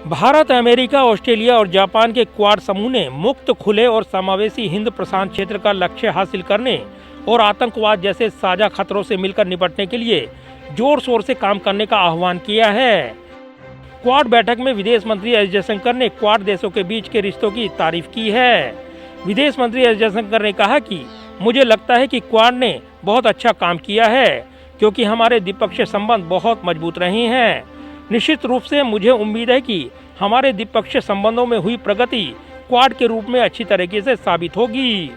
Bharat, America, Australia और Japan के quad समूह ने मुक्त, खुले और समावेशी हिंद प्रशांत क्षेत्र का लक्ष्य हासिल करने और आतंकवाद जैसे साझा खतरों से मिलकर निपटने के लिए जोर शोर से काम करने का आह्वान किया है। क्वाड बैठक में विदेश मंत्री एस जयशंकर ने क्वाड देशों के बीच के रिश्तों की तारीफ की है। विदेश मंत्री एस जयशंकर ने कहा कि मुझे लगता है कि क्वाड ने बहुत अच्छा काम किया है क्योंकि हमारे द्विपक्षीय संबंध बहुत मजबूत रहे हैं। निश्चित रूप से मुझे उम्मीद है कि हमारे द्विपक्षीय संबंधों में हुई प्रगति क्वाड के रूप में अच्छी तरीके से साबित होगी।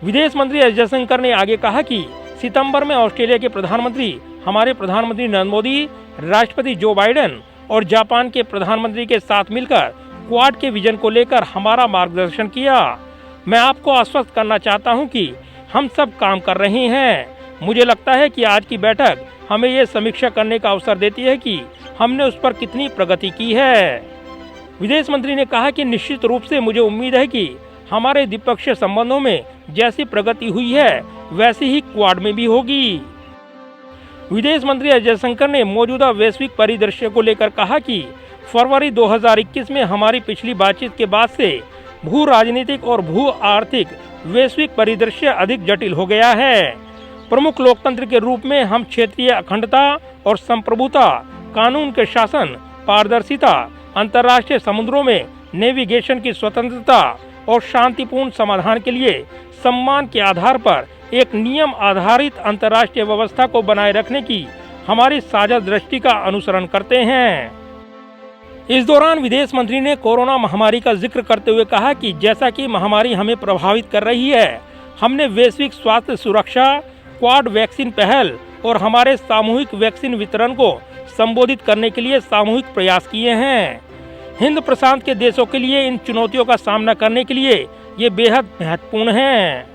विदेश मंत्री एस जयशंकर ने आगे कहा कि सितंबर में ऑस्ट्रेलिया के प्रधानमंत्री, हमारे प्रधानमंत्री नरेंद्र मोदी, राष्ट्रपति जो बाइडेन और जापान के प्रधानमंत्री के साथ मिलकर क्वाड के विजन को लेकर हमारा मार्गदर्शन किया। मैं आपको आश्वस्त करना चाहता हूं कि हम सब काम कर रहे हैं। मुझे लगता है कि आज की बैठक हमें ये समीक्षा करने का अवसर देती है कि हमने उस पर कितनी प्रगति की है। विदेश मंत्री ने कहा कि निश्चित रूप से मुझे उम्मीद है कि हमारे द्विपक्षीय संबंधों में जैसी प्रगति हुई है वैसी ही क्वाड में भी होगी। विदेश मंत्री एस जयशंकर ने मौजूदा वैश्विक परिदृश्य को लेकर कहा कि फरवरी 2021 में हमारी पिछली बातचीत के बाद से भू राजनीतिक और भू आर्थिक वैश्विक परिदृश्य अधिक जटिल हो गया है। प्रमुख लोकतंत्र के रूप में हम क्षेत्रीय अखंडता और संप्रभुता, कानून के शासन, पारदर्शिता, अंतर्राष्ट्रीय समुद्रों में नेविगेशन की स्वतंत्रता और शांतिपूर्ण समाधान के लिए सम्मान के आधार पर एक नियम आधारित अंतर्राष्ट्रीय व्यवस्था को बनाए रखने की हमारी साझा दृष्टि का अनुसरण करते हैं। इस दौरान विदेश मंत्री ने कोरोना महामारी का जिक्र करते हुए कहा कि जैसा कि महामारी हमें प्रभावित कर रही है, हमने वैश्विक स्वास्थ्य सुरक्षा, क्वाड वैक्सीन पहल और हमारे सामूहिक वैक्सीन वितरण को संबोधित करने के लिए सामूहिक प्रयास किए हैं। हिंद प्रशांत के देशों के लिए इन चुनौतियों का सामना करने के लिए ये बेहद महत्वपूर्ण है।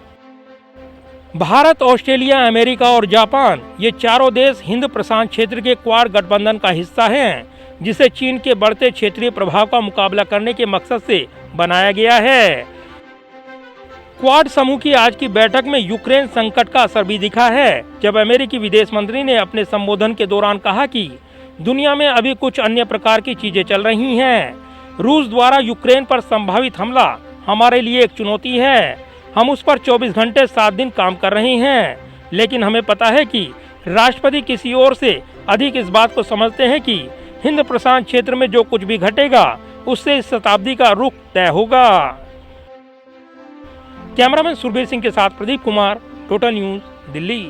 भारत, ऑस्ट्रेलिया, अमेरिका और जापान, ये चारों देश हिंद प्रशांत क्षेत्र के क्वाड गठबंधन का हिस्सा हैं, जिसे चीन के बढ़ते क्षेत्रीय प्रभाव का मुकाबला करने के मकसद से बनाया गया है। क्वाड समूह की आज की बैठक में यूक्रेन संकट का असर भी दिखा है, जब अमेरिकी विदेश मंत्री ने अपने संबोधन के दौरान कहा कि दुनिया में अभी कुछ अन्य प्रकार की चीजें चल रही हैं। रूस द्वारा यूक्रेन पर संभावित हमला हमारे लिए एक चुनौती है। हम उस पर 24 घंटे 7 दिन काम कर रहे हैं, लेकिन हमें पता है कि राष्ट्रपति किसी और से अधिक इस बात को समझते हैं कि हिंद प्रशांत क्षेत्र में जो कुछ भी घटेगा उससे इस शताब्दी का रुख तय होगा। कैमरामैन सुरभीर सिंह के साथ प्रदीप कुमार, टोटल न्यूज़, दिल्ली।